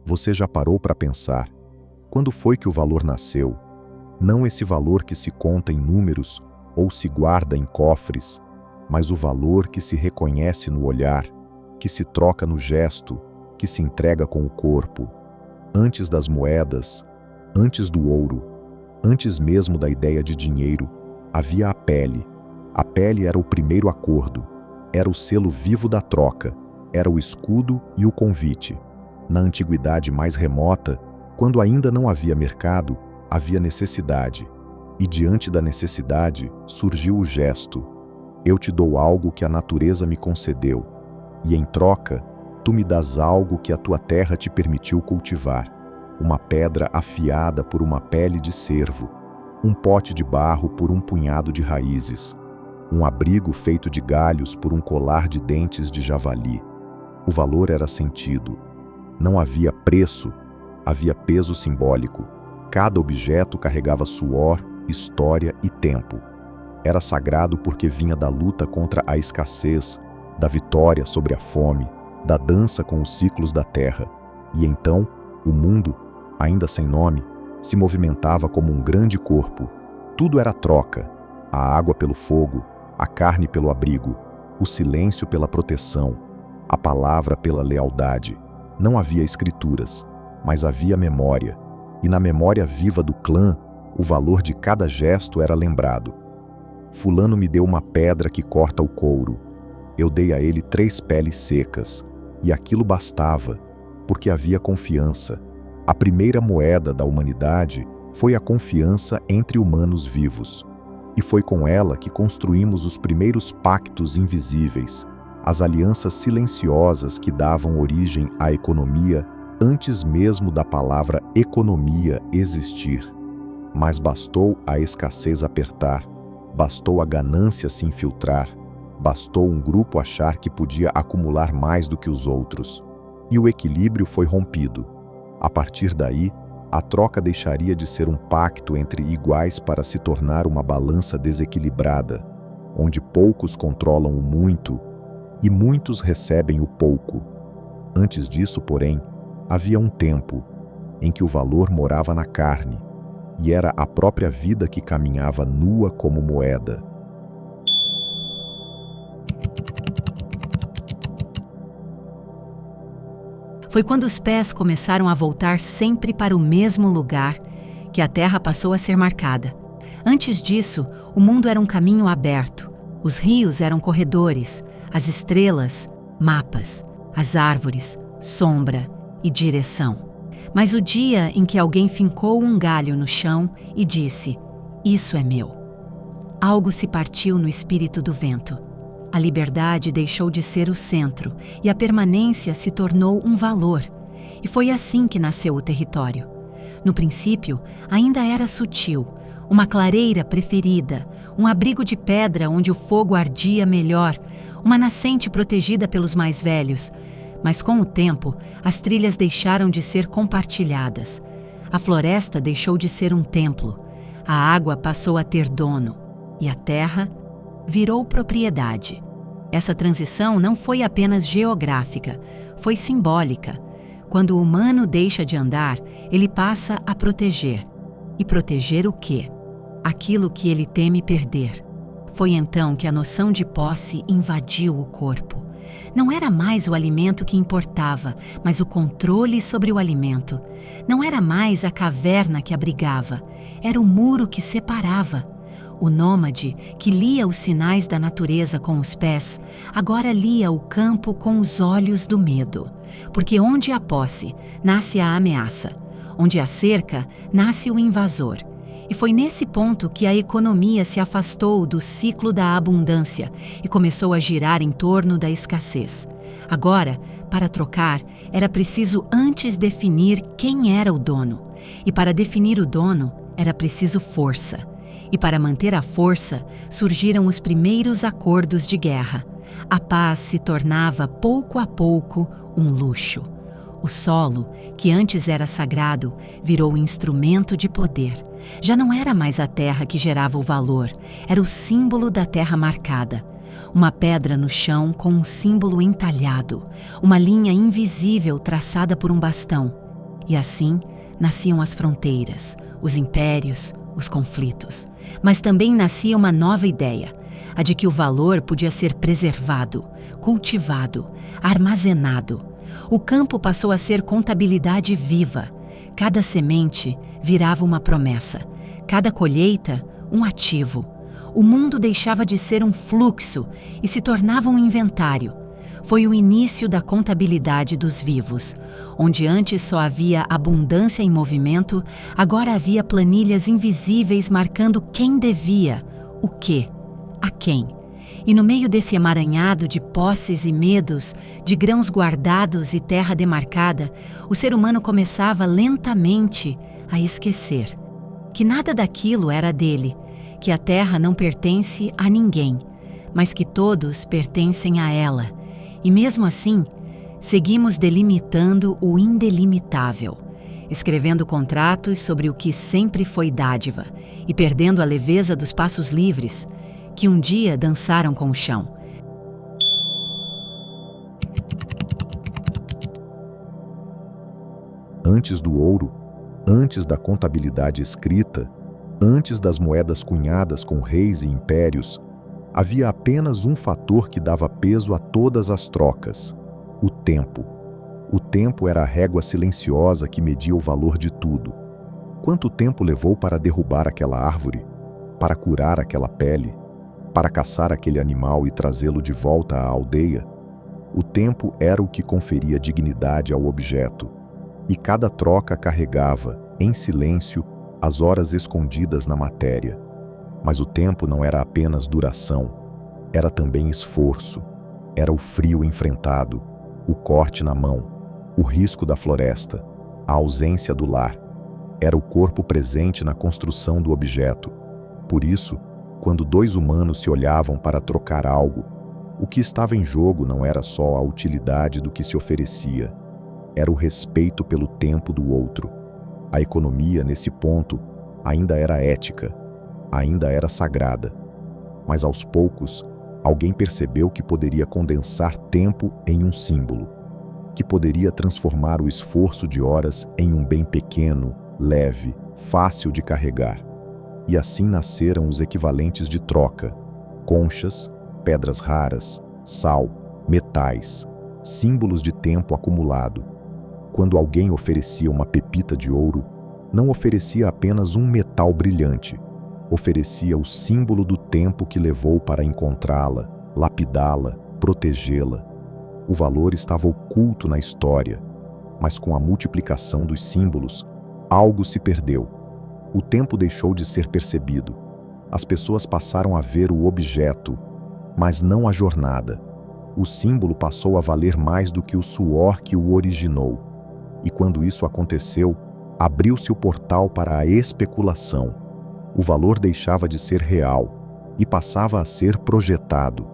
Você já parou para pensar? Quando foi que o valor nasceu? Não esse valor que se conta em números ou se guarda em cofres, mas o valor que se reconhece no olhar, que se troca no gesto, que se entrega com o corpo. Antes das moedas, antes do ouro, antes mesmo da ideia de dinheiro, havia a pele. A pele era o primeiro acordo, era o selo vivo da troca, era o escudo e o convite. Na antiguidade mais remota, quando ainda não havia mercado, havia necessidade. E diante da necessidade, surgiu o gesto. Eu te dou algo que a natureza me concedeu, e em troca, tu me dás algo que a tua terra te permitiu cultivar. Uma pedra afiada por uma pele de cervo, um pote de barro por um punhado de raízes, um abrigo feito de galhos por um colar de dentes de javali. O valor era sentido. Não havia preço, havia peso simbólico. Cada objeto carregava suor, história e tempo. Era sagrado porque vinha da luta contra a escassez, da vitória sobre a fome, da dança com os ciclos da terra. E então, o mundo, ainda sem nome, se movimentava como um grande corpo. Tudo era troca: a água pelo fogo, a carne pelo abrigo, o silêncio pela proteção, a palavra pela lealdade. Não havia escrituras, mas havia memória, e na memória viva do clã, o valor de cada gesto era lembrado. Fulano me deu uma pedra que corta o couro. Eu dei a ele 3 peles secas, e aquilo bastava, porque havia confiança. A primeira moeda da humanidade foi a confiança entre humanos vivos. E foi com ela que construímos os primeiros pactos invisíveis, as alianças silenciosas que davam origem à economia antes mesmo da palavra economia existir. Mas bastou a escassez apertar, bastou a ganância se infiltrar, bastou um grupo achar que podia acumular mais do que os outros. E o equilíbrio foi rompido. A partir daí, a troca deixaria de ser um pacto entre iguais para se tornar uma balança desequilibrada, onde poucos controlam o muito e muitos recebem o pouco. Antes disso, porém, havia um tempo em que o valor morava na carne, e era a própria vida que caminhava nua como moeda. Foi quando os pés começaram a voltar sempre para o mesmo lugar que a terra passou a ser marcada. Antes disso, o mundo era um caminho aberto. Os rios eram corredores, as estrelas, mapas, as árvores, sombra e direção. Mas o dia em que alguém fincou um galho no chão e disse: "Isso é meu", algo se partiu no espírito do vento. A liberdade deixou de ser o centro e a permanência se tornou um valor. E foi assim que nasceu o território. No princípio, ainda era sutil, uma clareira preferida, um abrigo de pedra onde o fogo ardia melhor, uma nascente protegida pelos mais velhos. Mas com o tempo, as trilhas deixaram de ser compartilhadas. A floresta deixou de ser um templo. A água passou a ter dono. E a terra virou propriedade. Essa transição não foi apenas geográfica, foi simbólica. Quando o humano deixa de andar, ele passa a proteger. E proteger o quê? Aquilo que ele teme perder. Foi então que a noção de posse invadiu o corpo. Não era mais o alimento que importava, mas o controle sobre o alimento. Não era mais a caverna que abrigava, era o muro que separava. O nômade, que lia os sinais da natureza com os pés, agora lia o campo com os olhos do medo. Porque onde há posse, nasce a ameaça. Onde há cerca, nasce o invasor. E foi nesse ponto que a economia se afastou do ciclo da abundância e começou a girar em torno da escassez. Agora, para trocar, era preciso antes definir quem era o dono. E para definir o dono, era preciso força. E para manter a força, surgiram os primeiros acordos de guerra. A paz se tornava, pouco a pouco, um luxo. O solo, que antes era sagrado, virou instrumento de poder. Já não era mais a terra que gerava o valor, era o símbolo da terra marcada. Uma pedra no chão com um símbolo entalhado, uma linha invisível traçada por um bastão. E assim nasciam as fronteiras, os impérios, os conflitos. Mas também nascia uma nova ideia, a de que o valor podia ser preservado, cultivado, armazenado. O campo passou a ser contabilidade viva. Cada semente virava uma promessa, cada colheita um ativo. O mundo deixava de ser um fluxo e se tornava um inventário. Foi o início da contabilidade dos vivos. Onde antes só havia abundância em movimento, agora havia planilhas invisíveis marcando quem devia, o quê, a quem. E no meio desse emaranhado de posses e medos, de grãos guardados e terra demarcada, o ser humano começava lentamente a esquecer que nada daquilo era dele, que a terra não pertence a ninguém, mas que todos pertencem a ela. E mesmo assim, seguimos delimitando o indelimitável, escrevendo contratos sobre o que sempre foi dádiva e perdendo a leveza dos passos livres que um dia dançaram com o chão. Antes do ouro, antes da contabilidade escrita, antes das moedas cunhadas com reis e impérios, havia apenas um fator que dava peso a todas as trocas: o tempo. O tempo era a régua silenciosa que media o valor de tudo. Quanto tempo levou para derrubar aquela árvore, para curar aquela pele, para caçar aquele animal e trazê-lo de volta à aldeia? O tempo era o que conferia dignidade ao objeto, e cada troca carregava, em silêncio, as horas escondidas na matéria. Mas o tempo não era apenas duração, era também esforço. Era o frio enfrentado, o corte na mão, o risco da floresta, a ausência do lar. Era o corpo presente na construção do objeto. Por isso, quando dois humanos se olhavam para trocar algo, o que estava em jogo não era só a utilidade do que se oferecia, era o respeito pelo tempo do outro. A economia, nesse ponto, ainda era ética, ainda era sagrada. Mas aos poucos, alguém percebeu que poderia condensar tempo em um símbolo, que poderia transformar o esforço de horas em um bem pequeno, leve, fácil de carregar. E assim nasceram os equivalentes de troca: conchas, pedras raras, sal, metais, símbolos de tempo acumulado. Quando alguém oferecia uma pepita de ouro, não oferecia apenas um metal brilhante, oferecia o símbolo do tempo que levou para encontrá-la, lapidá-la, protegê-la. O valor estava oculto na história, mas com a multiplicação dos símbolos, algo se perdeu. O tempo deixou de ser percebido. As pessoas passaram a ver o objeto, mas não a jornada. O símbolo passou a valer mais do que o suor que o originou. E quando isso aconteceu, abriu-se o portal para a especulação. O valor deixava de ser real e passava a ser projetado.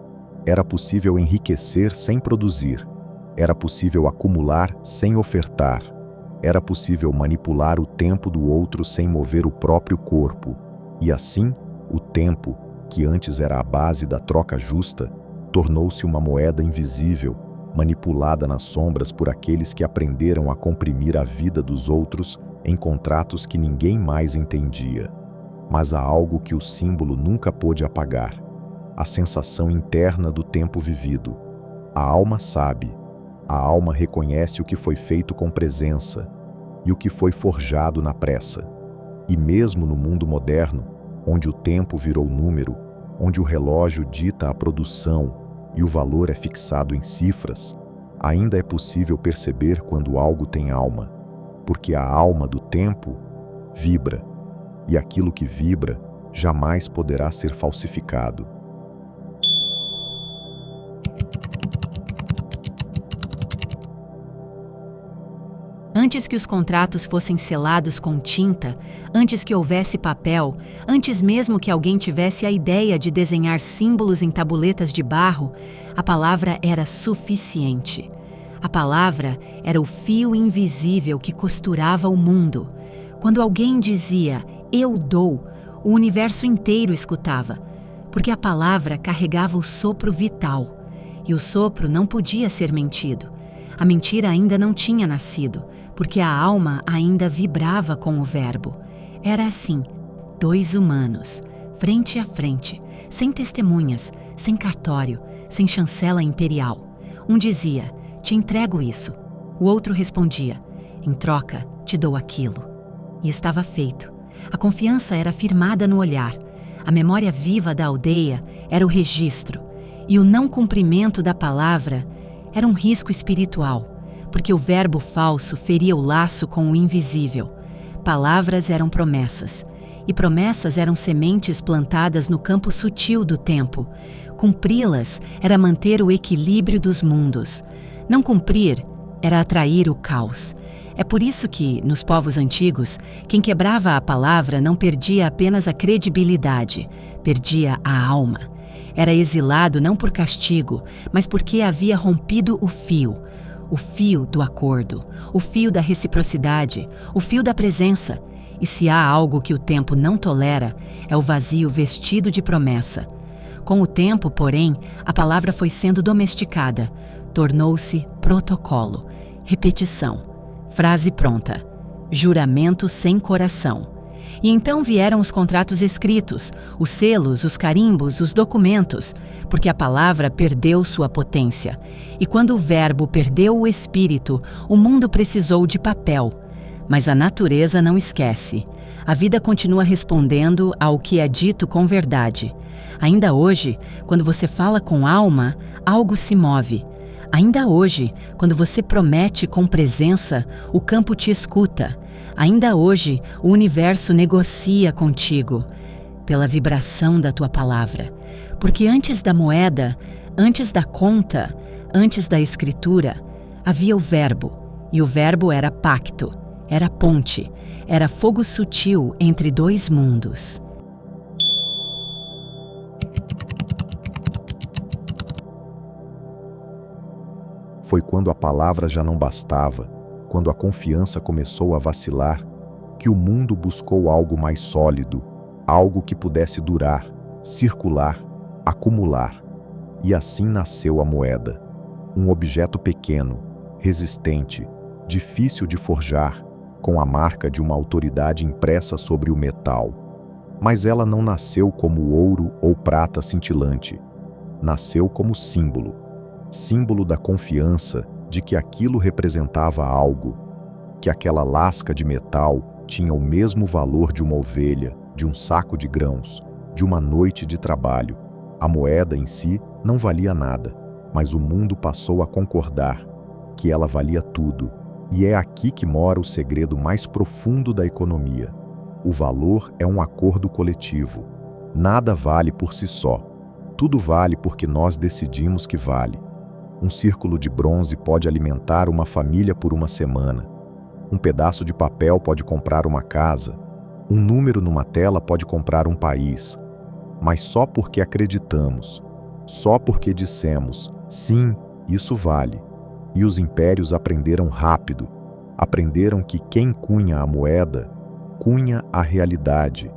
Era possível enriquecer sem produzir. Era possível acumular sem ofertar. Era possível manipular o tempo do outro sem mover o próprio corpo. E assim, o tempo, que antes era a base da troca justa, tornou-se uma moeda invisível, manipulada nas sombras por aqueles que aprenderam a comprimir a vida dos outros em contratos que ninguém mais entendia. Mas há algo que o símbolo nunca pôde apagar: a sensação interna do tempo vivido. A alma sabe, a alma reconhece o que foi feito com presença e o que foi forjado na pressa. E mesmo no mundo moderno, onde o tempo virou número, onde o relógio dita a produção e o valor é fixado em cifras, ainda é possível perceber quando algo tem alma, porque a alma do tempo vibra, e aquilo que vibra jamais poderá ser falsificado. Antes que os contratos fossem selados com tinta, antes que houvesse papel, antes mesmo que alguém tivesse a ideia de desenhar símbolos em tabuletas de barro, a palavra era suficiente. A palavra era o fio invisível que costurava o mundo. Quando alguém dizia "eu dou", o universo inteiro escutava, porque a palavra carregava o sopro vital, e o sopro não podia ser mentido. A mentira ainda não tinha nascido, porque a alma ainda vibrava com o Verbo. Era assim, dois humanos, frente a frente, sem testemunhas, sem cartório, sem chancela imperial. Um dizia, te entrego isso. O outro respondia, em troca, te dou aquilo. E estava feito. A confiança era firmada no olhar. A memória viva da aldeia era o registro. E o não cumprimento da palavra era um risco espiritual, porque o verbo falso feria o laço com o invisível. Palavras eram promessas, e promessas eram sementes plantadas no campo sutil do tempo. Cumpri-las era manter o equilíbrio dos mundos. Não cumprir era atrair o caos. É por isso que, nos povos antigos, quem quebrava a palavra não perdia apenas a credibilidade, perdia a alma. Era exilado não por castigo, mas porque havia rompido o fio do acordo, o fio da reciprocidade, o fio da presença. E se há algo que o tempo não tolera, é o vazio vestido de promessa. Com o tempo, porém, a palavra foi sendo domesticada, tornou-se protocolo, repetição, frase pronta, juramento sem coração. E então vieram os contratos escritos, os selos, os carimbos, os documentos, porque a palavra perdeu sua potência. E quando o verbo perdeu o espírito, o mundo precisou de papel. Mas a natureza não esquece. A vida continua respondendo ao que é dito com verdade. Ainda hoje, quando você fala com alma, algo se move. Ainda hoje, quando você promete com presença, o campo te escuta. Ainda hoje, o universo negocia contigo, pela vibração da tua palavra. Porque antes da moeda, antes da conta, antes da escritura, havia o verbo. E o verbo era pacto, era ponte, era fogo sutil entre dois mundos. Foi quando a palavra já não bastava, quando a confiança começou a vacilar, que o mundo buscou algo mais sólido, algo que pudesse durar, circular, acumular. E assim nasceu a moeda, um objeto pequeno, resistente, difícil de forjar, com a marca de uma autoridade impressa sobre o metal. Mas ela não nasceu como ouro ou prata cintilante. Nasceu como símbolo, símbolo da confiança de que aquilo representava algo, que aquela lasca de metal tinha o mesmo valor de uma ovelha, de um saco de grãos, de uma noite de trabalho. A moeda em si não valia nada, mas o mundo passou a concordar que ela valia tudo. E é aqui que mora o segredo mais profundo da economia. O valor é um acordo coletivo. Nada vale por si só. Tudo vale porque nós decidimos que vale. Um círculo de bronze pode alimentar uma família por uma semana. Um pedaço de papel pode comprar uma casa. Um número numa tela pode comprar um país. Mas só porque acreditamos, só porque dissemos, sim, isso vale. E os impérios aprenderam rápido. Aprenderam que quem cunha a moeda, cunha a realidade.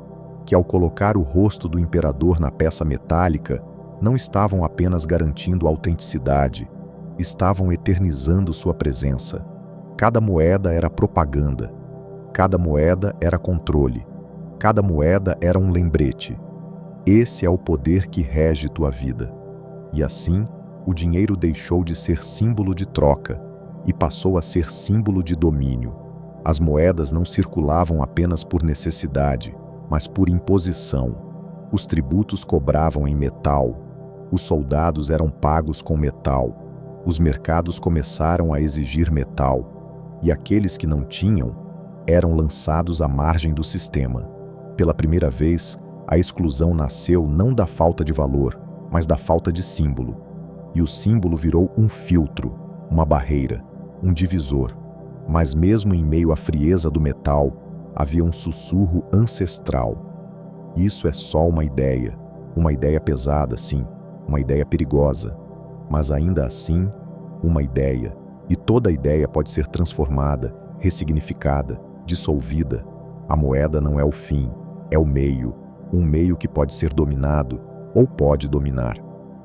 Que ao colocar o rosto do imperador na peça metálica, não estavam apenas garantindo autenticidade, estavam eternizando sua presença. Cada moeda era propaganda. Cada moeda era controle. Cada moeda era um lembrete. Esse é o poder que rege tua vida. E assim, o dinheiro deixou de ser símbolo de troca e passou a ser símbolo de domínio. As moedas não circulavam apenas por necessidade, mas por imposição. Os tributos cobravam em metal. Os soldados eram pagos com metal. Os mercados começaram a exigir metal. E aqueles que não tinham eram lançados à margem do sistema. Pela primeira vez, a exclusão nasceu não da falta de valor, mas da falta de símbolo. E o símbolo virou um filtro, uma barreira, um divisor. Mas mesmo em meio à frieza do metal, havia um sussurro ancestral. Isso é só uma ideia pesada, sim, uma ideia perigosa, mas ainda assim, uma ideia. E toda ideia pode ser transformada, ressignificada, dissolvida. A moeda não é o fim, é o meio. Um meio que pode ser dominado ou pode dominar.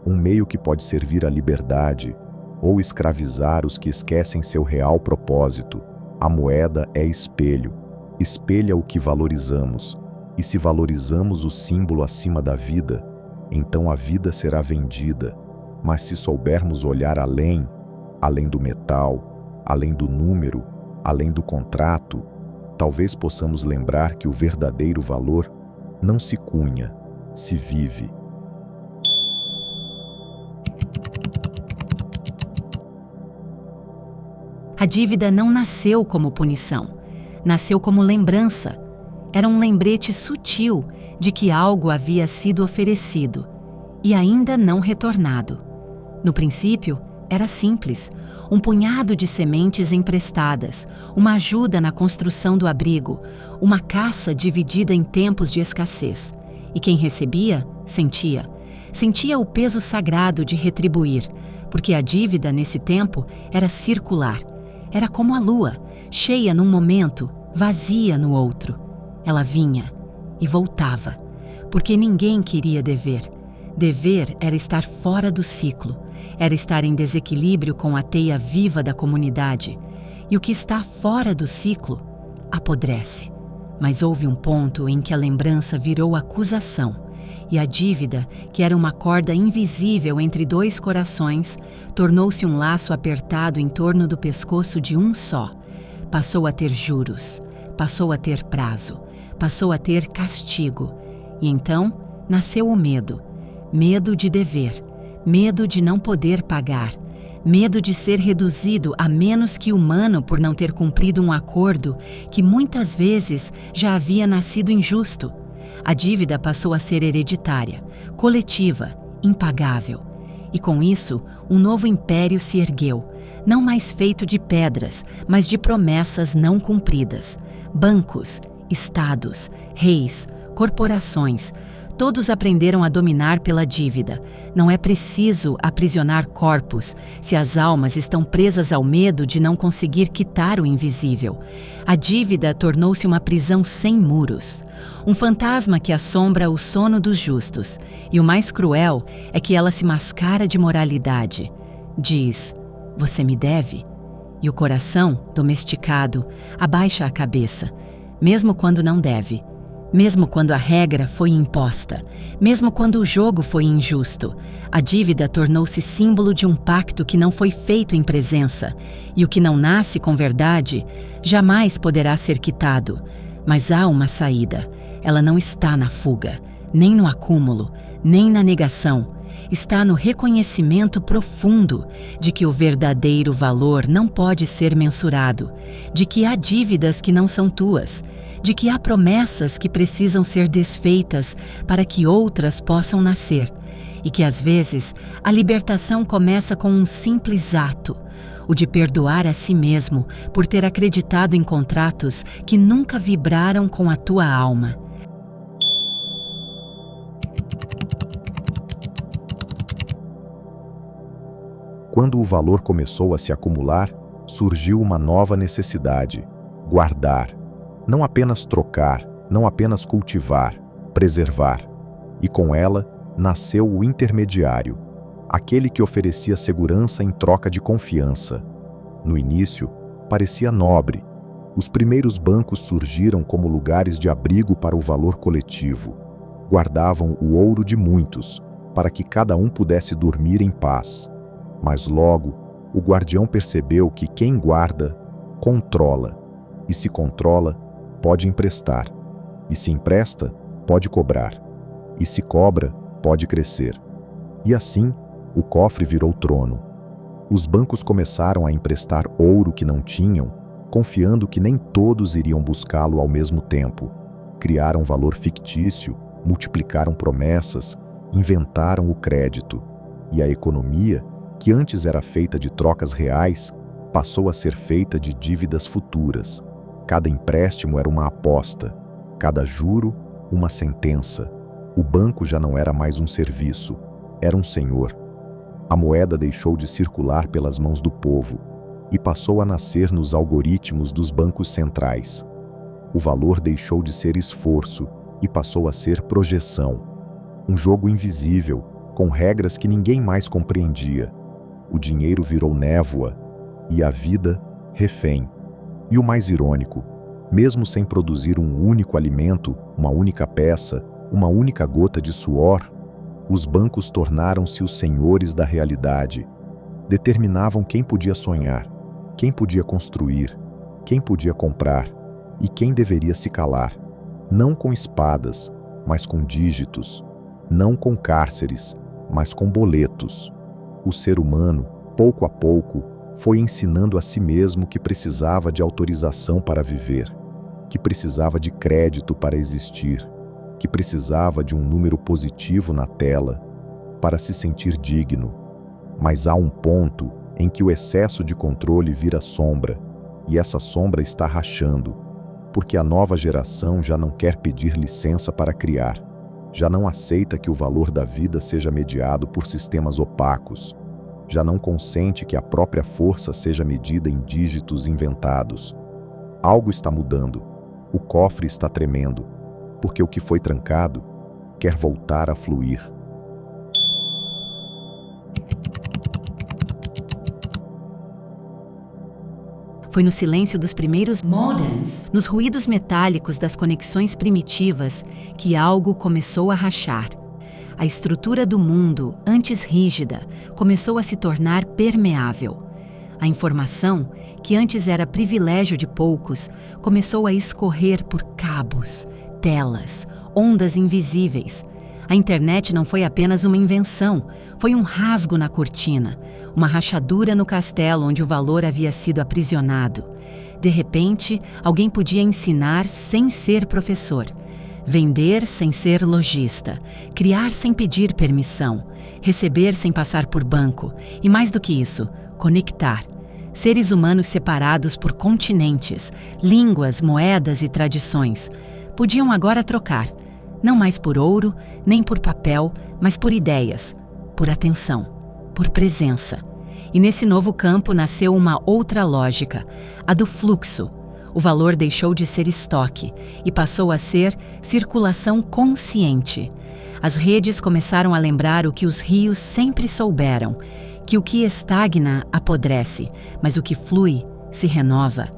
Um meio que pode servir à liberdade ou escravizar os que esquecem seu real propósito. A moeda é espelho, espelha o que valorizamos, e se valorizamos o símbolo acima da vida, então a vida será vendida. Mas se soubermos olhar além, além do metal, além do número, além do contrato, talvez possamos lembrar que o verdadeiro valor não se cunha, se vive. A dívida não nasceu como punição, nasceu como lembrança. Era um lembrete sutil de que algo havia sido oferecido e ainda não retornado. No princípio, era simples, um punhado de sementes emprestadas, uma ajuda na construção do abrigo, uma caça dividida em tempos de escassez. E quem recebia, sentia o peso sagrado de retribuir, porque a dívida nesse tempo era circular. Era como a lua, cheia num momento, vazia no outro. Ela vinha e voltava, porque ninguém queria dever. Dever era estar fora do ciclo, era estar em desequilíbrio com a teia viva da comunidade. E o que está fora do ciclo apodrece. Mas houve um ponto em que a lembrança virou acusação, e a dívida, que era uma corda invisível entre dois corações, tornou-se um laço apertado em torno do pescoço de um só. Passou a ter juros, passou a ter prazo, passou a ter castigo. E então nasceu o medo. Medo de dever, medo de não poder pagar, medo de ser reduzido a menos que humano por não ter cumprido um acordo que muitas vezes já havia nascido injusto. A dívida passou a ser hereditária, coletiva, impagável. E com isso, um novo império se ergueu, não mais feito de pedras, mas de promessas não cumpridas. Bancos, estados, reis, corporações, todos aprenderam a dominar pela dívida. Não é preciso aprisionar corpos se as almas estão presas ao medo de não conseguir quitar o invisível. A dívida tornou-se uma prisão sem muros, um fantasma que assombra o sono dos justos. E o mais cruel é que ela se mascara de moralidade. Diz: "Você me deve?" E o coração, domesticado, abaixa a cabeça, mesmo quando não deve. Mesmo quando a regra foi imposta, mesmo quando o jogo foi injusto, a dívida tornou-se símbolo de um pacto que não foi feito em presença, e o que não nasce com verdade jamais poderá ser quitado. Mas há uma saída. Ela não está na fuga, nem no acúmulo, nem na negação. Está no reconhecimento profundo de que o verdadeiro valor não pode ser mensurado, de que há dívidas que não são tuas, de que há promessas que precisam ser desfeitas para que outras possam nascer, e que às vezes a libertação começa com um simples ato, o de perdoar a si mesmo por ter acreditado em contratos que nunca vibraram com a tua alma. Quando o valor começou a se acumular, surgiu uma nova necessidade: guardar. Não apenas trocar, não apenas cultivar, preservar. E com ela, nasceu o intermediário, aquele que oferecia segurança em troca de confiança. No início, parecia nobre. Os primeiros bancos surgiram como lugares de abrigo para o valor coletivo. Guardavam o ouro de muitos, para que cada um pudesse dormir em paz. Mas logo, o guardião percebeu que quem guarda, controla. E se controla, pode emprestar. E se empresta, pode cobrar. E se cobra, pode crescer. E assim, o cofre virou trono. Os bancos começaram a emprestar ouro que não tinham, confiando que nem todos iriam buscá-lo ao mesmo tempo. Criaram valor fictício, multiplicaram promessas, inventaram o crédito. E a economia, que antes era feita de trocas reais, passou a ser feita de dívidas futuras. Cada empréstimo era uma aposta, cada juro, uma sentença. O banco já não era mais um serviço, era um senhor. A moeda deixou de circular pelas mãos do povo e passou a nascer nos algoritmos dos bancos centrais. O valor deixou de ser esforço e passou a ser projeção. Um jogo invisível, com regras que ninguém mais compreendia. o dinheiro virou névoa e a vida, refém. E o mais irônico, mesmo sem produzir um único alimento, uma única peça, uma única gota de suor, os bancos tornaram-se os senhores da realidade. Determinavam quem podia sonhar, quem podia construir, quem podia comprar e quem deveria se calar. Não com espadas, mas com dígitos. Não com cárceres, mas com boletos. O ser humano, pouco a pouco, foi ensinando a si mesmo que precisava de autorização para viver, que precisava de crédito para existir, que precisava de um número positivo na tela para se sentir digno. Mas há um ponto em que o excesso de controle vira sombra, e essa sombra está rachando, porque a nova geração já não quer pedir licença para criar, já não aceita que o valor da vida seja mediado por sistemas opacos, já não consente que a própria força seja medida em dígitos inventados. Algo está mudando, o cofre está tremendo, porque o que foi trancado quer voltar a fluir. Foi no silêncio dos primeiros modems, nos ruídos metálicos das conexões primitivas, que algo começou a rachar. A estrutura do mundo, antes rígida, começou a se tornar permeável. A informação, que antes era privilégio de poucos, começou a escorrer por cabos, telas, ondas invisíveis. A internet não foi apenas uma invenção, foi um rasgo na cortina, uma rachadura no castelo onde o valor havia sido aprisionado. De repente, alguém podia ensinar sem ser professor, vender sem ser lojista, criar sem pedir permissão, receber sem passar por banco e, mais do que isso, conectar. Seres humanos separados por continentes, línguas, moedas e tradições podiam agora trocar, não mais por ouro, nem por papel, mas por ideias, por atenção, por presença. E nesse novo campo nasceu uma outra lógica, a do fluxo. O valor deixou de ser estoque e passou a ser circulação consciente. As redes começaram a lembrar o que os rios sempre souberam, que o que estagna apodrece, mas o que flui se renova.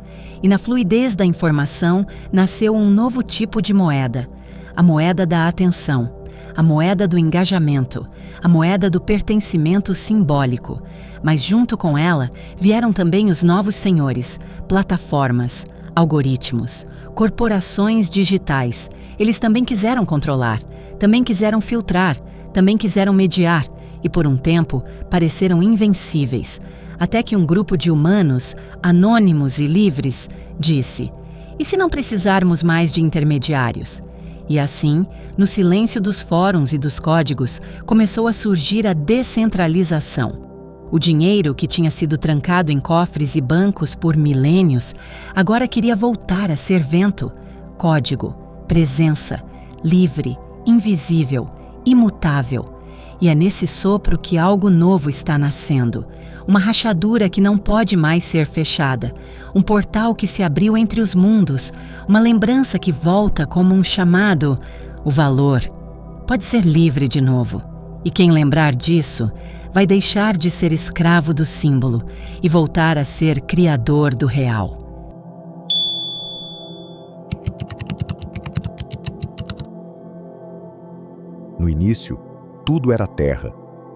E na fluidez da informação nasceu um novo tipo de moeda, a moeda da atenção, a moeda do engajamento, a moeda do pertencimento simbólico. Mas junto com ela vieram também os novos senhores, plataformas, algoritmos, corporações digitais. Eles também quiseram controlar, também quiseram filtrar, também quiseram mediar e por um tempo pareceram invencíveis, até que um grupo de humanos, anônimos e livres, disse: e se não precisarmos mais de intermediários? E assim, no silêncio dos fóruns e dos códigos, começou a surgir a descentralização. O dinheiro, que tinha sido trancado em cofres e bancos por milênios, agora queria voltar a ser vento, código, presença, livre, invisível, imutável. E é nesse sopro que algo novo está nascendo. Uma rachadura que não pode mais ser fechada. Um portal que se abriu entre os mundos. Uma lembrança que volta como um chamado. O valor pode ser livre de novo. E quem lembrar disso vai deixar de ser escravo do símbolo e voltar a ser criador do real. No início, tudo era terra,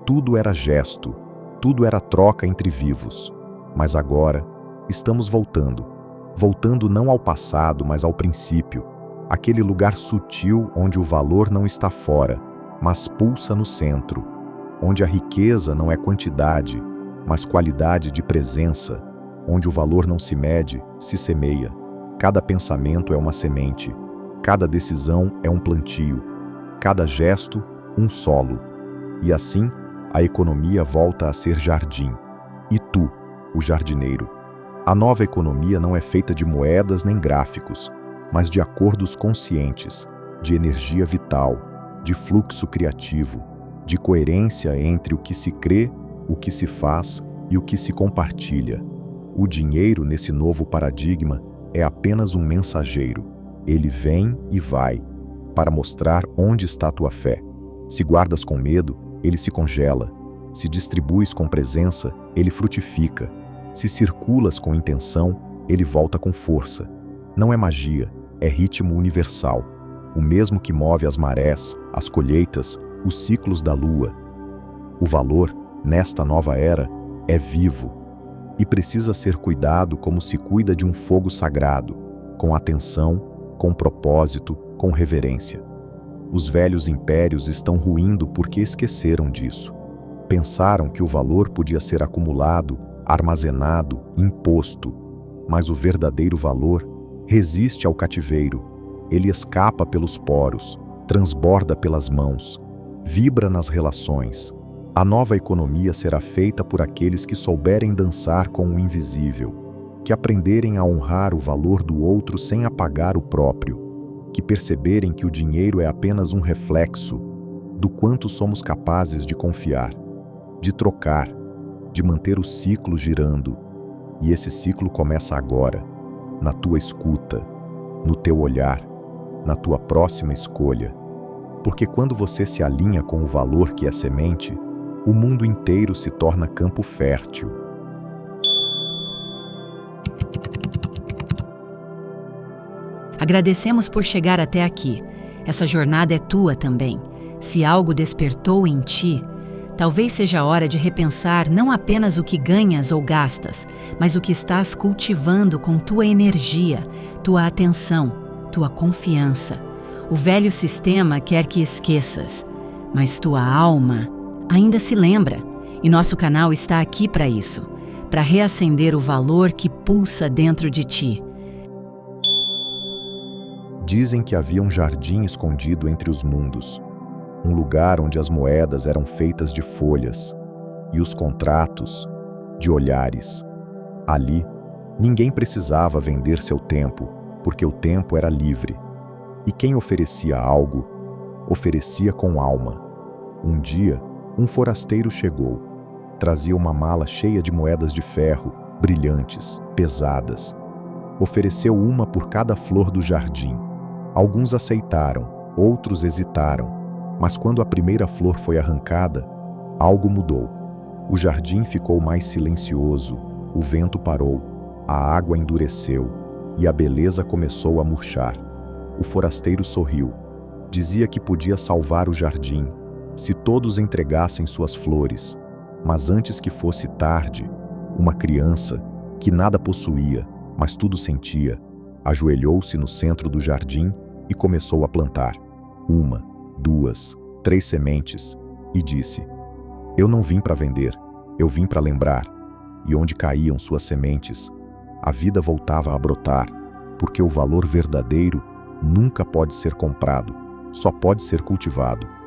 tudo era gesto, tudo era troca entre vivos. Mas agora, estamos voltando não ao passado, mas ao princípio, aquele lugar sutil onde o valor não está fora, mas pulsa no centro, onde a riqueza não é quantidade, mas qualidade de presença, onde o valor não se mede, se semeia. Cada pensamento é uma semente, cada decisão é um plantio, cada gesto, um solo. E assim, a economia volta a ser jardim. E tu, o jardineiro. A nova economia não é feita de moedas nem gráficos, mas de acordos conscientes, de energia vital, de fluxo criativo, de coerência entre o que se crê, o que se faz e o que se compartilha. O dinheiro, nesse novo paradigma, é apenas um mensageiro. Ele vem e vai, para mostrar onde está tua fé. Se guardas com medo, ele se congela. Se distribuis com presença, ele frutifica. Se circulas com intenção, ele volta com força. Não é magia, é ritmo universal, o mesmo que move as marés, as colheitas, os ciclos da lua. O valor, nesta nova era, é vivo e precisa ser cuidado como se cuida de um fogo sagrado, com atenção, com propósito, com reverência. Os velhos impérios estão ruindo porque esqueceram disso. Pensaram que o valor podia ser acumulado, armazenado, imposto, mas o verdadeiro valor resiste ao cativeiro. Ele escapa pelos poros, transborda pelas mãos, vibra nas relações. A nova economia será feita por aqueles que souberem dançar com o invisível, que aprenderem a honrar o valor do outro sem apagar o próprio, que perceberem que o dinheiro é apenas um reflexo do quanto somos capazes de confiar, de trocar, de manter o ciclo girando. E esse ciclo começa agora, na tua escuta, no teu olhar, na tua próxima escolha. Porque quando você se alinha com o valor que é semente, o mundo inteiro se torna campo fértil. Agradecemos por chegar até aqui. Essa jornada é tua também. Se algo despertou em ti, talvez seja a hora de repensar não apenas o que ganhas ou gastas, mas o que estás cultivando com tua energia, tua atenção, tua confiança. O velho sistema quer que esqueças, mas tua alma ainda se lembra. E nosso canal está aqui para isso, para reacender o valor que pulsa dentro de ti. Dizem que havia um jardim escondido entre os mundos, um lugar onde as moedas eram feitas de folhas e os contratos de olhares. Ali, ninguém precisava vender seu tempo, porque o tempo era livre. E quem oferecia algo, oferecia com alma. Um dia, um forasteiro chegou. Trazia uma mala cheia de moedas de ferro, brilhantes, pesadas. Ofereceu uma por cada flor do jardim. Alguns aceitaram, outros hesitaram, mas quando a primeira flor foi arrancada, algo mudou. O jardim ficou mais silencioso, o vento parou, a água endureceu e a beleza começou a murchar. O forasteiro sorriu. Dizia que podia salvar o jardim se todos entregassem suas flores, mas antes que fosse tarde, uma criança, que nada possuía, mas tudo sentia, ajoelhou-se no centro do jardim e começou a plantar 1, 2, 3 sementes e disse: Eu não vim para vender, eu vim para lembrar. E onde caíam suas sementes, a vida voltava a brotar, porque o valor verdadeiro nunca pode ser comprado, só pode ser cultivado.